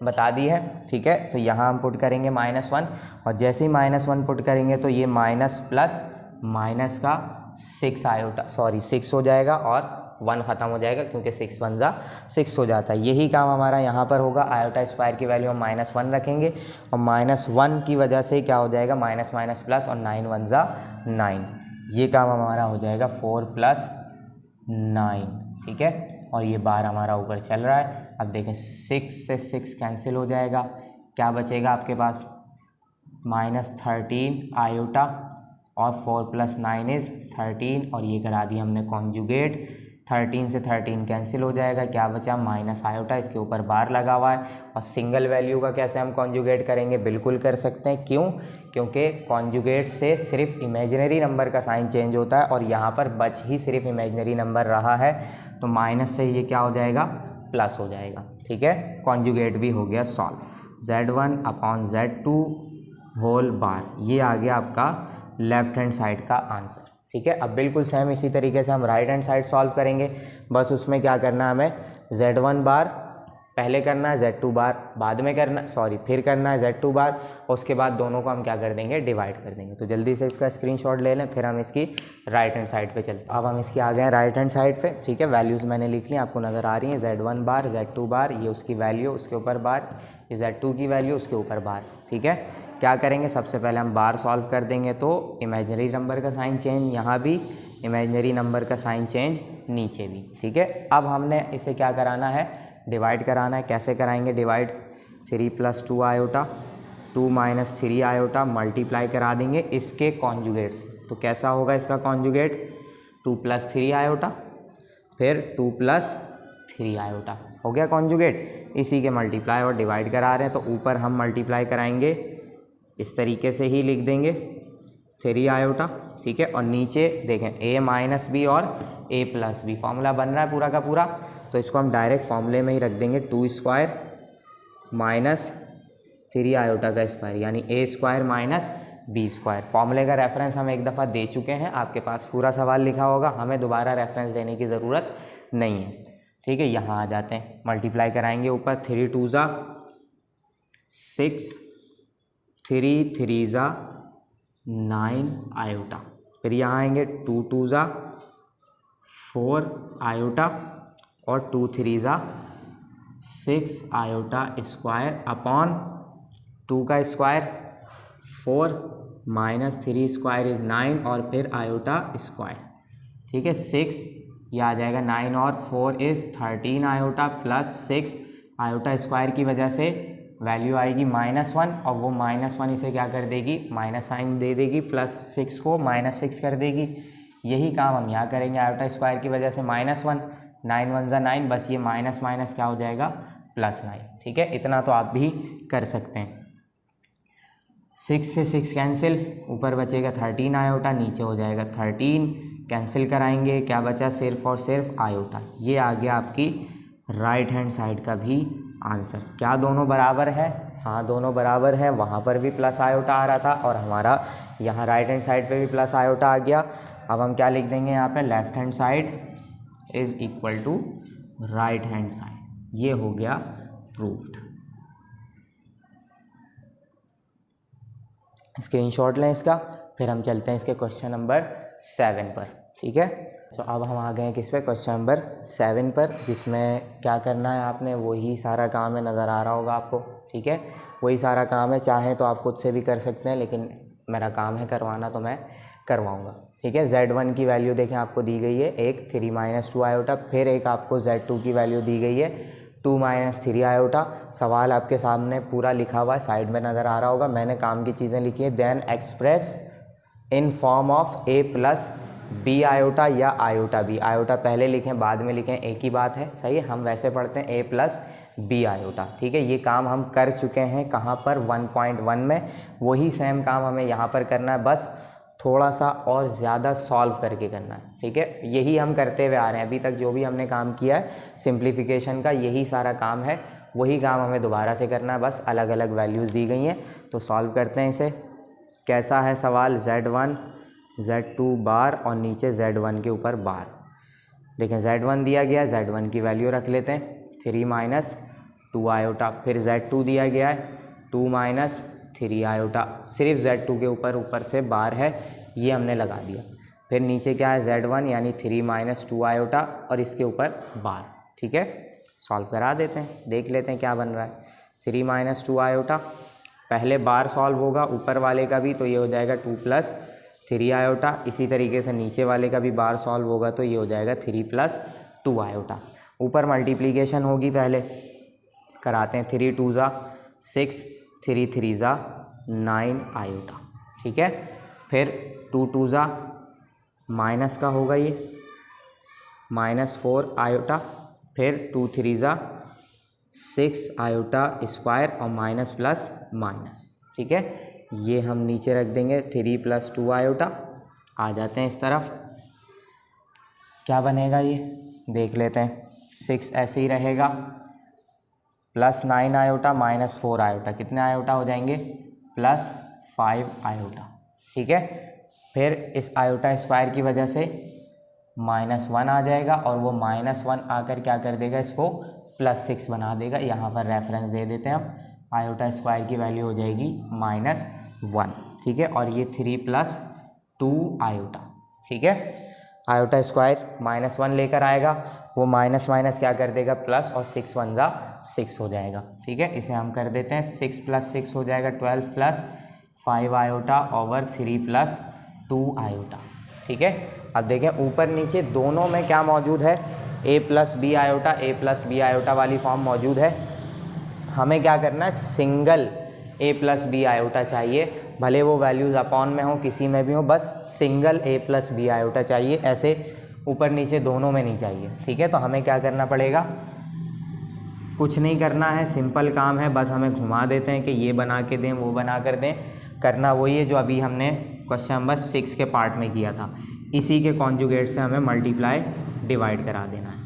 बता दी है। ठीक है, तो यहाँ हम पुट करेंगे -1, और जैसे ही -1 पुट करेंगे तो ये माइनस प्लस माइनस का 6 हो जाएगा, और 1 ख़त्म हो जाएगा, क्योंकि 6 × 1 = 6 हो जाता है। यही काम हमारा यहाँ पर होगा। आयोटा स्क्वायर की वैल्यू हम -1 रखेंगे, और -1 की वजह से क्या हो जाएगा? माइनस माइनस प्लस, और 9 × 1 = 9। ये काम हमारा हो जाएगा 4 + 9। ठीक है, और ये बार हमारा ऊपर चल रहा है। अब देखें, 6 से 6 कैंसिल हो जाएगा, क्या बचेगा आपके पास? -13 आयोटा, और 4 + 9 = 13, और ये करा दिया हमने कॉन्जुगेट। 13 से 13 कैंसिल हो जाएगा, क्या बचा? माइनस आयोटा, इसके ऊपर बार लगा हुआ है। और सिंगल वैल्यू का कैसे हम कॉन्जुगेट करेंगे? बिल्कुल कर सकते हैं। क्यों? क्योंकि कॉन्जुगेट से सिर्फ इमेजिनरी नंबर का साइन चेंज होता है, और यहाँ पर बच ही सिर्फ इमेजिनरी नंबर रहा है, तो माइनस से ये क्या हो जाएगा? प्लस हो जाएगा। ठीक है, कॉन्जुगेट भी हो गया सॉल्व। Z1/Z2 होल बार, ये आ गया आपका लेफ्ट हैंड साइड का आंसर। ठीक है, अब बिल्कुल सेम इसी तरीके से हम राइट हैंड साइड सॉल्व करेंगे। बस उसमें क्या करना है हमें? Z1 बार पहले करना है, Z2 बार बाद में करना, फिर करना है Z2 बार, और उसके बाद दोनों को हम क्या कर देंगे? डिवाइड कर देंगे। तो जल्दी से इसका स्क्रीनशॉट ले लें, फिर हम इसकी राइट हैंड साइड पे चलते हैं। अब हम इसकी आ गए हैं राइट हैंड साइड पे। ठीक है, वैल्यूज़ मैंने लिख ली, आपको नज़र आ रही हैं। Z1 बार, Z2 बार, ये उसकी वैल्यू, उसके ऊपर बार, ये Z2 की वैल्यू, उसके ऊपर बार। ठीक है, क्या करेंगे? सबसे पहले हम बार सॉल्व कर देंगे, तो इमेजिनरी नंबर का साइन चेंज यहाँ भी, इमेजिनरी नंबर का साइन चेंज नीचे भी। ठीक है, अब हमने इसे क्या कराना है? डिवाइड कराना है। कैसे कराएंगे डिवाइड? 3 + 2 आयोटा, 2 - 3 आयोटा, मल्टीप्लाई करा देंगे इसके कॉन्जुगेट से। तो कैसा होगा इसका कॉन्जुगेट? 2 + 3 आयोटा, फिर 2 + 3 आयोटा, हो गया कॉन्जुगेट। इसी के मल्टीप्लाई और डिवाइड करा रहे हैं, तो ऊपर हम मल्टीप्लाई कराएंगे, इस तरीके से ही लिख देंगे 3 आयोटा। ठीक है, और नीचे देखें a - b और a + b, फॉर्मूला बन रहा है पूरा का पूरा, तो इसको हम डायरेक्ट फॉर्मूले में ही रख देंगे। 2² - 3 आयोटा का स्क्वायर, यानी a² - बी स्क्वायर। फॉर्मूले का रेफरेंस हम एक दफ़ा दे चुके हैं, आपके पास पूरा सवाल लिखा होगा, हमें दोबारा रेफरेंस देने की ज़रूरत नहीं है। ठीक है, यहाँ आ जाते हैं, मल्टीप्लाई कराएंगे ऊपर 3 2 ज़ा 6, 3 3 ज़ा 9 आयोटा, फिर यहाँ आएंगे 2 2 ज़ा 4 आयोटा और 2 3 ज़ा 6 आयोटा स्क्वायर अपॉन 2 का स्क्वायर 4 माइनस 3 स्क्वायर इज 9 और फिर आयोटा स्क्वायर। ठीक है, 6 ये आ जाएगा 9 और 4 is 13 iota plus 6 iota square की वजह से वैल्यू आएगी -1 और वो -1 इसे क्या कर देगी, माइनस साइन दे देगी, प्लस 6 को -6 कर देगी। यही काम हम यहाँ करेंगे, आयोटा स्क्वायर की वजह से -1, 9 1 ज़ा 9, बस ये माइनस माइनस क्या हो जाएगा +9। ठीक है, इतना तो आप भी कर सकते हैं। 6 से 6 कैंसिल, ऊपर बचेगा 13 आयोटा, नीचे हो जाएगा 13, कैंसिल कराएंगे, क्या बचा सिर्फ और सिर्फ आयोटा। ये आ गया आपकी राइट हैंड साइड का भी आंसर। क्या दोनों बराबर है? हाँ, दोनों बराबर है। वहाँ पर भी प्लस आयोटा आ रहा था और हमारा यहाँ राइट हैंड साइड पे भी प्लस आयोटा आ गया। अब हम क्या लिख देंगे यहाँ पे, left hand side is equal to right hand side. ये हो गया प्रूव्ड। स्क्रीनशॉट लें इसका, फिर हम चलते हैं इसके क्वेश्चन नंबर 7 पर। ठीक है, तो अब हम आ गए हैं किस पे, क्वेश्चन नंबर 7 पर, जिसमें क्या करना है आपने, वही सारा काम है, नज़र आ रहा होगा आपको। ठीक है, वही सारा काम है, चाहें तो आप खुद से भी कर सकते हैं, लेकिन मेरा काम है करवाना तो मैं करवाऊंगा। ठीक है, Z1 की वैल्यू देखें आपको दी गई है, एक 3 - 2 आयोटा, फिर एक आपको Z2 की वैल्यू दी गई है 2 - 3 आयोटा। सवाल आपके सामने पूरा लिखा हुआ है, साइड में नज़र आ रहा होगा, मैंने काम की चीज़ें लिखी है। Then express in form of A + B iota या आयोटा B। आयोटा पहले लिखें बाद में लिखें, एक ही बात है, सही है। हम वैसे पढ़ते हैं A + B आयोटा। ठीक है, ये काम हम कर चुके हैं कहाँ पर, 1.1 में। वही सेम काम हमें यहाँ पर करना है, बस थोड़ा सा और ज़्यादा सॉल्व करके करना है। ठीक है, यही हम करते हुए आ रहे हैं अभी तक, जो भी हमने काम किया है सिंप्लीफिकेशन का, यही सारा काम है, वही काम हमें दोबारा से करना है, बस अलग अलग वैल्यूज़ दी गई हैं। तो सॉल्व करते हैं इसे। कैसा है सवाल, Z1 Z2 बार और नीचे Z1 के ऊपर बार। देखें Z1 दिया गया है, Z1 की वैल्यू रख लेते हैं 3 - 2 आयोटा, फिर Z2 दिया गया है 2 - 3 आयोटा, सिर्फ Z2 के ऊपर से बार है, ये हमने लगा दिया। फिर नीचे क्या है, Z1 यानी 3 - 2 आयोटा और इसके ऊपर बार। ठीक है, सॉल्व करा देते हैं, देख लेते हैं क्या बन रहा है। 3 - 2 आयोटा, पहले बार सॉल्व होगा ऊपर वाले का भी, तो ये हो जाएगा 2 + 3 आयोटा। इसी तरीके से नीचे वाले का भी बार सॉल्व होगा, तो ये हो जाएगा 3 + 2 आयोटा। ऊपर मल्टीप्लिकेशन होगी, पहले कराते हैं। 3 2 ज़ा 6, 3 3 ज़ा 9 आयोटा। ठीक है, फिर 2 2 ज़ा माइनस का होगा ये -4 आयोटा, फिर 2 3 ज़ा 6 आयोटा स्क्वायर और माइनस प्लस माइनस। ठीक है, ये हम नीचे रख देंगे 3 + 2 आयोटा। आ जाते हैं इस तरफ, क्या बनेगा ये देख लेते हैं। 6 ऐसे ही रहेगा, +9 आयोटा -4 आयोटा, कितने आयोटा हो जाएंगे, +5 आयोटा। ठीक है, फिर इस आयोटा स्क्वायर की वजह से -1 आ जाएगा और वो -1 आकर क्या कर देगा, इसको +6 बना देगा। यहाँ पर रेफरेंस दे देते हैं हम, आयोटा स्क्वायर की वैल्यू हो जाएगी -1। ठीक है, और ये 3 + 2 आयोटा। ठीक है, आयोटा स्क्वायर -1 लेकर आएगा, वो माइनस माइनस क्या कर देगा, प्लस, और 6 1 ज़ा 6 हो जाएगा। ठीक है, इसे हम कर देते हैं, 6 + 6 हो जाएगा 12 + 5 आयोटा ओवर 3 + 2 आयोटा। ठीक है, अब देखें ऊपर नीचे दोनों में क्या मौजूद है, A + B iota, A + B iota वाली फॉर्म मौजूद है। हमें क्या करना है, सिंगल A + B आयोटा चाहिए, भले वो वैल्यूज़ अपॉन में हो, किसी में भी हो, बस सिंगल A + B आयोटा चाहिए, ऐसे ऊपर नीचे दोनों में नहीं चाहिए। ठीक है, तो हमें क्या करना पड़ेगा, कुछ नहीं करना है, सिंपल काम है, बस हमें घुमा देते हैं कि ये बना के दें, वो बना कर दें। करना वही है जो अभी हमने क्वेश्चन नंबर 6 के पार्ट में किया था, इसी के कॉन्जुगेट से हमें मल्टीप्लाई डिवाइड करा देना है।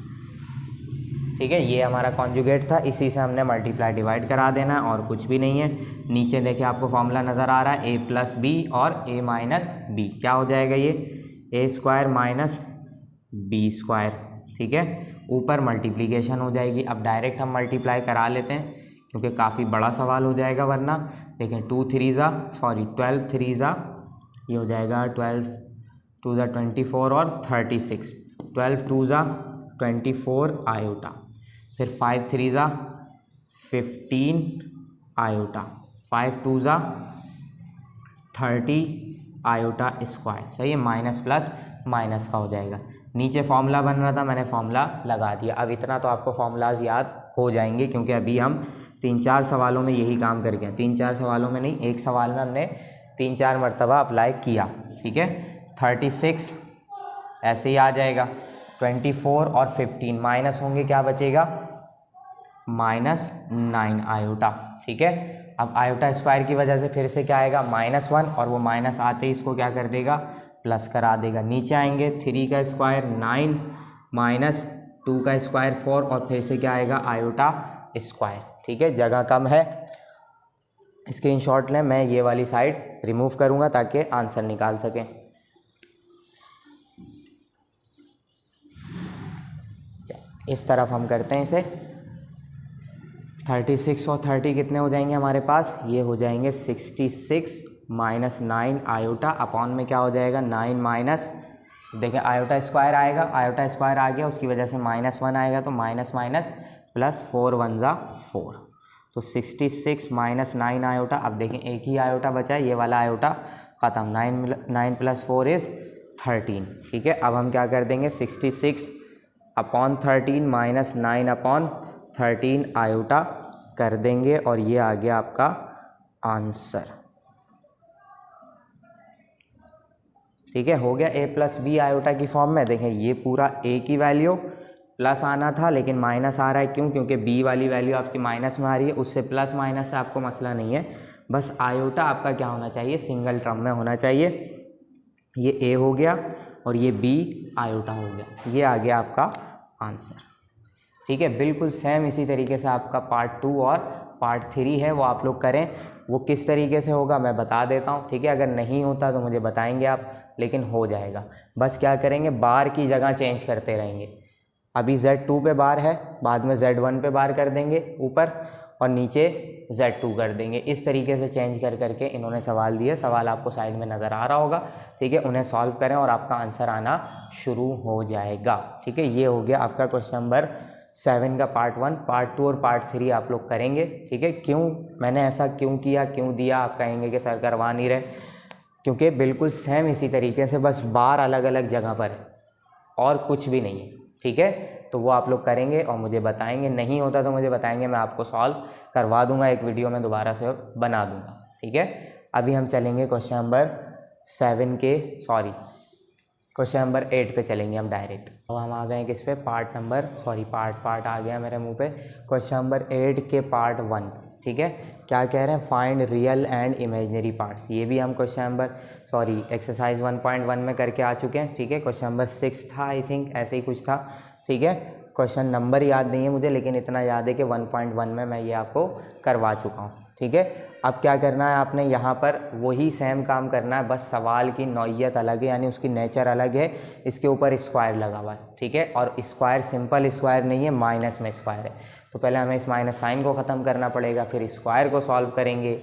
ठीक है, ये हमारा कॉन्जुगेट था, इसी से हमने मल्टीप्लाई डिवाइड करा देना है और कुछ भी नहीं है। नीचे देखिए आपको फॉर्मूला नज़र आ रहा है ए प्लस बी और ए माइनस बी, क्या हो जाएगा ये ए स्क्वायर माइनस बी स्क्वायर, ठीक है। ऊपर मल्टीप्लिकेशन हो जाएगी। अब डायरेक्ट हम मल्टीप्लाई करा लेते हैं क्योंकि काफ़ी बड़ा सवाल हो जाएगा वरना। देखें 12 3 ये हो जाएगा 12 2 24 और 36, 12 2 24 आयोटा, फिर 5 3 15 आयोटा, 5 2 30 आयोटा स्क्वायर, सही है। माइनस प्लस माइनस का हो जाएगा। नीचे फॉर्मूला बन रहा था, मैंने फॉर्मूला लगा दिया। अब इतना तो आपको फॉर्मूलाज याद हो जाएंगे क्योंकि अभी हम 3-4 सवालों में यही काम कर गए। 3-4 सवालों में नहीं, एक सवाल में हमने 3-4 मरतबा अप्लाई किया, ठीक है। 36 ऐसे ही आ जाएगा, 24 और 15 माइनस होंगे, क्या बचेगा -9 आयोटा, ठीक है। अब आयोटा स्क्वायर की वजह से फिर से क्या आएगा -1 और वो माइनस आते ही इसको क्या कर देगा प्लस करा देगा। नीचे आएंगे 3 का स्क्वायर 9 माइनस 2 का स्क्वायर 4 और फिर से क्या आएगा आयोटा स्क्वायर, ठीक है। जगह कम है, स्क्रीनशॉट लें, मैं ये वाली साइड रिमूव करूँगा ताकि आंसर निकाल सकें। इस तरफ हम करते हैं इसे। 36 और 30 कितने हो जाएंगे हमारे पास, ये हो जाएंगे 66 माइनस 9 आयोटा अपॉन में क्या हो जाएगा 9 माइनस, देखिए आयोटा स्क्वायर आएगा, आयोटा स्क्वायर आ गया उसकी वजह से -1 आएगा तो माइनस माइनस प्लस 4 1 4, तो 66 माइनस 9 आयोटा। अब देखें एक ही आयोटा बचा है, ये वाला आयोटा ख़त्म, 9 प्लस 4 इज़ 13, ठीक है। अब हम क्या कर देंगे 66 अपॉन 13 माइनस 9 अपॉन 13 आयोटा कर देंगे और ये आ गया आपका आंसर, ठीक है। हो गया ए प्लस बी आयोटा की फॉर्म में। देखें ये पूरा ए की वैल्यू प्लस आना था लेकिन माइनस आ रहा है, क्यों, क्योंकि बी वाली वैल्यू आपकी माइनस में आ रही है, उससे प्लस माइनस से आपको मसला नहीं है, बस आयोटा आपका क्या होना चाहिए सिंगल टर्म में होना चाहिए। ये ए हो गया और ये बी आयोटा हो गया, ये आ गया आपका आंसर, ठीक है। बिल्कुल सेम इसी तरीके से आपका पार्ट 2 और पार्ट 3 है, वो आप लोग करें। वो किस तरीके से होगा मैं बता देता हूँ, ठीक है। अगर नहीं होता तो मुझे बताएंगे आप, लेकिन हो जाएगा। बस क्या करेंगे बार की जगह चेंज करते रहेंगे। अभी Z2 पे बार है, बाद में Z1 पे बार कर देंगे ऊपर और नीचे Z2 कर देंगे। इस तरीके से चेंज कर करके इन्होंने सवाल दिए, सवाल आपको साइड में नज़र आ रहा होगा, ठीक है। उन्हें सॉल्व करें और आपका आंसर आना शुरू हो जाएगा, ठीक है। ये हो गया आपका क्वेश्चन नंबर 7 का पार्ट 1। पार्ट 2 और पार्ट 3 आप लोग करेंगे, ठीक है। क्यों मैंने ऐसा क्यों किया, क्यों दिया, आप कहेंगे कि सर करवा नहीं रहे, क्योंकि बिल्कुल सेम इसी तरीके से, बस बार अलग अलग जगह पर है और कुछ भी नहीं है, ठीक है। तो वो आप लोग करेंगे और मुझे बताएंगे, नहीं होता तो मुझे बताएंगे, मैं आपको सॉल्व करवा दूंगा, एक वीडियो में दोबारा से बना दूंगा, ठीक है। अभी हम चलेंगे क्वेश्चन नंबर 7 के क्वेश्चन नंबर 8 पे चलेंगे हम डायरेक्ट। अब हम आ गए किस पे, पार्ट आ गया मेरे मुंह पे। क्वेश्चन नंबर 8 के पार्ट 1, ठीक है। क्या कह रहे हैं, find real and imaginary parts. ये भी हम क्वेश्चन नंबर एक्सरसाइज 1.1 में करके आ चुके हैं, ठीक है। क्वेश्चन नंबर 6 था आई थिंक, ऐसे ही कुछ था, ठीक है। क्वेश्चन नंबर याद नहीं है मुझे, लेकिन इतना याद है कि 1.1 में मैं ये आपको करवा चुका हूँ, ठीक है। अब क्या करना है आपने, यहाँ पर वही सेम काम करना है, बस सवाल की नौइयत अलग है, यानी उसकी नेचर अलग है। इसके ऊपर स्क्वायर लगा हुआ है, ठीक है। और स्क्वायर सिंपल स्क्वायर नहीं है, माइनस में स्क्वायर है, तो पहले हमें इस माइनस साइन को ख़त्म करना पड़ेगा, फिर स्क्वायर को सॉल्व करेंगे,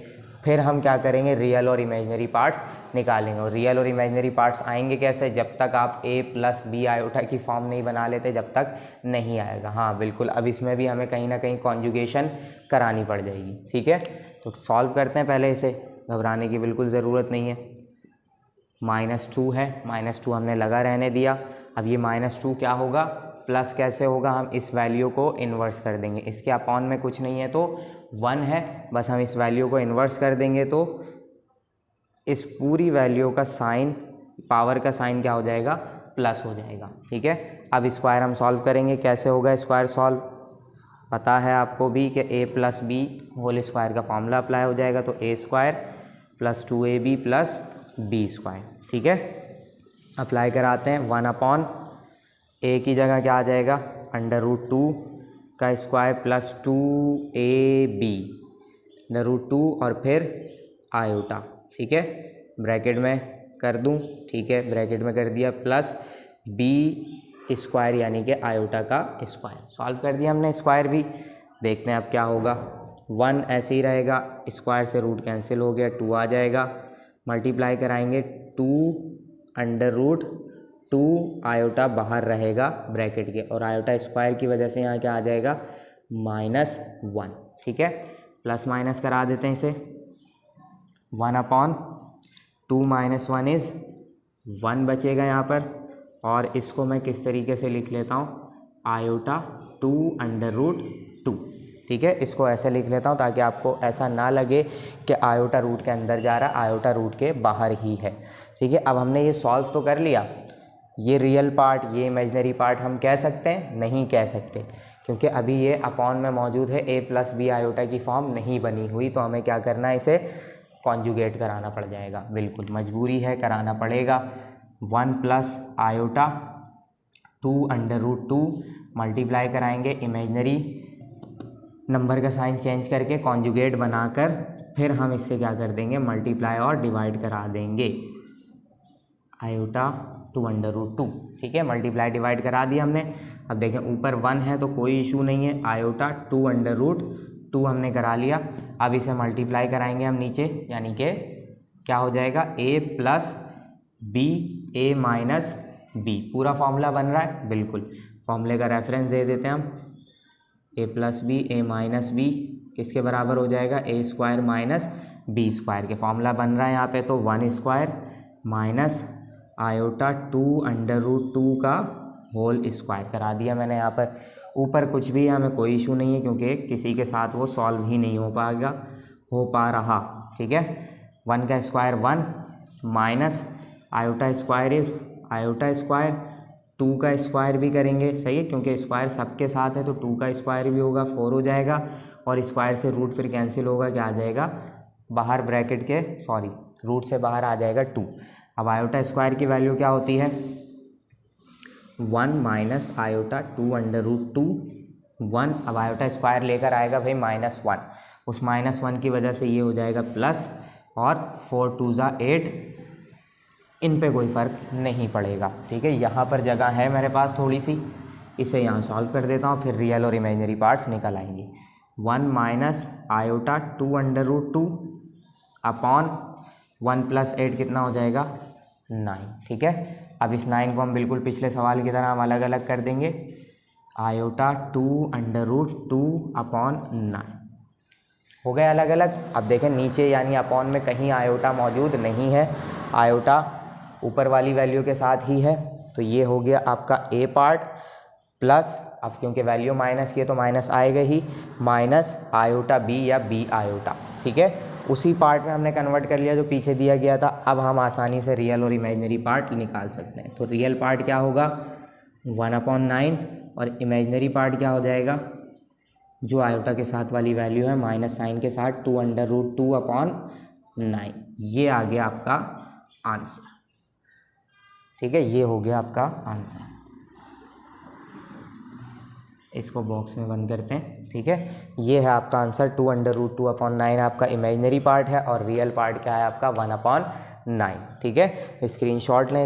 फिर हम क्या करेंगे रियल और इमेजिनरी पार्ट्स निकालेंगे। और रियल और इमेजिनरी पार्ट्स आएंगे कैसे, जब तक आप ए प्लस बी आयोटा की फॉर्म नहीं बना लेते जब तक नहीं आएगा। हाँ बिल्कुल, अब इसमें भी हमें कहीं ना कहीं कॉन्जुगेशन करानी पड़ जाएगी, ठीक है। तो सॉल्व करते हैं पहले इसे, घबराने की बिल्कुल ज़रूरत नहीं है। -2 है, -2 हमने लगा रहने दिया। अब ये -2 क्या होगा, प्लस कैसे होगा, हम इस वैल्यू को इन्वर्स कर देंगे, इसके अपॉन में कुछ नहीं है तो 1 है, बस हम इस वैल्यू को इन्वर्स कर देंगे तो इस पूरी वैल्यू का साइन, पावर का साइन क्या हो जाएगा, प्लस हो जाएगा, ठीक है। अब स्क्वायर हम सॉल्व करेंगे, कैसे होगा स्क्वायर सॉल्व, पता है आपको भी कि a plus b whole square का फॉर्मूला अप्लाई हो जाएगा, तो a square plus 2ab plus b square, ठीक है। अप्लाई कराते हैं, 1 अपॉन a की जगह क्या आ जाएगा, √2 का स्क्वायर प्लस 2ab √2 और फिर आयोटा, ठीक है, ब्रैकेट में कर दूं, ठीक है, ब्रैकेट में कर दिया, प्लस b स्क्वायर यानी कि आयोटा का स्क्वायर। सॉल्व कर दिया हमने स्क्वायर भी, देखते हैं अब क्या होगा। 1 ऐसे ही रहेगा, स्क्वायर से रूट कैंसिल हो गया, 2 आ जाएगा, मल्टीप्लाई कराएंगे 2√2 आयोटा बाहर रहेगा ब्रैकेट के, और आयोटा स्क्वायर की वजह से यहाँ क्या आ जाएगा -1, ठीक है, प्लस माइनस करा देते हैं इसे। 1/2 - 1 इज़ 1 बचेगा यहाँ पर, और इसको मैं किस तरीके से लिख लेता हूँ, आयोटा 2√2, ठीक है, इसको ऐसे लिख लेता हूँ ताकि आपको ऐसा ना लगे कि आयोटा रूट के अंदर जा रहा है, आयोटा रूट के बाहर ही है, ठीक है। अब हमने ये सॉल्व तो कर लिया, ये रियल पार्ट ये इमेजनरी पार्ट हम कह सकते हैं, नहीं कह सकते, क्योंकि अभी ये अपॉन में मौजूद है, a + b आयोटा की फॉर्म नहीं बनी हुई, तो हमें क्या करना है, इसे कॉन्जुगेट कराना पड़ जाएगा, बिल्कुल मजबूरी है, कराना पड़ेगा। 1 + आयोटा 2√2 मल्टीप्लाई कराएंगे, इमेजनरी नंबर का साइन चेंज करके कॉन्जुगेट बनाकर फिर हम इससे क्या कर देंगे, मल्टीप्लाई और डिवाइड करा देंगे, आयोटा 2√2, ठीक है, मल्टीप्लाई डिवाइड करा दिया हमने। अब देखें ऊपर 1 है तो कोई इशू नहीं है, आयोटा 2√2 हमने करा लिया। अब इसे मल्टीप्लाई कराएंगे हम नीचे, यानी कि क्या हो जाएगा, a + b a - b, पूरा फॉर्मूला बन रहा है, बिल्कुल फॉर्मूले का रेफरेंस दे देते हैं हम, a + b a - b किसके बराबर हो जाएगा, a² - b² के फॉर्मूला बन रहा है यहाँ पे, तो 1² माइनस आयोटा 2√2 का होल स्क्वायर करा दिया मैंने यहाँ पर। ऊपर कुछ भी है, हमें कोई इशू नहीं है, क्योंकि किसी के साथ वो सॉल्व ही नहीं हो पा रहा, ठीक है। 1 का square 1 minus iota square is iota square, 2 का स्क्वायर भी करेंगे, सही है, क्योंकि स्क्वायर सबके साथ है तो 2 का स्क्वायर भी होगा, 4 हो जाएगा, और स्क्वायर से रूट फिर कैंसिल होगा, क्या आ जाएगा बाहर ब्रैकेट के, सॉरी रूट से बाहर आ जाएगा 2। अब आयोटा स्क्वायर की वैल्यू क्या होती है, 1 माइनस आयोटा 2√2 1, अब आयोटा स्क्वायर लेकर आएगा भाई -1, उस -1 की वजह से ये हो जाएगा प्लस, और 4 2 ज़ा 8, इन पे कोई फ़र्क नहीं पड़ेगा, ठीक है। यहाँ पर जगह है मेरे पास थोड़ी सी, इसे यहाँ सॉल्व कर देता हूँ, फिर रियल और इमेजनरी पार्ट्स निकल आएंगे। 1 माइनस आयोटा 2√2 अपॉन 1 + 8 कितना हो जाएगा 9, ठीक है। अब इस 9 को हम बिल्कुल पिछले सवाल की तरह हम अलग अलग कर देंगे, आयोटा 2√2 अपॉन 9 हो गए अलग अलग। अब देखें नीचे यानी अपॉन में कहीं आयोटा मौजूद नहीं है, आयोटा ऊपर वाली वैल्यू के साथ ही है, तो ये हो गया आपका a पार्ट, प्लस अब क्योंकि वैल्यू माइनस की है तो माइनस आएगा ही, माइनस आयोटा b या b आयोटा, ठीक है। उसी पार्ट में हमने कन्वर्ट कर लिया जो पीछे दिया गया था। अब हम आसानी से रियल और इमेजनरी पार्ट निकाल सकते हैं, तो रियल पार्ट क्या होगा 1/9, और इमेजनरी पार्ट क्या हो जाएगा, जो आयोटा के साथ वाली वैल्यू है माइनस साइन के साथ 2√2 अपॉन 9, ये आ गया आपका आंसर, ठीक है, ये हो गया आपका आंसर। इसको बॉक्स में बंद करते हैं, ठीक है, ये है आपका आंसर, 2√2 अपॉन 9 आपका इमेजनरी पार्ट है, और रियल पार्ट क्या है आपका 1/9, ठीक है। स्क्रीनशॉट लें।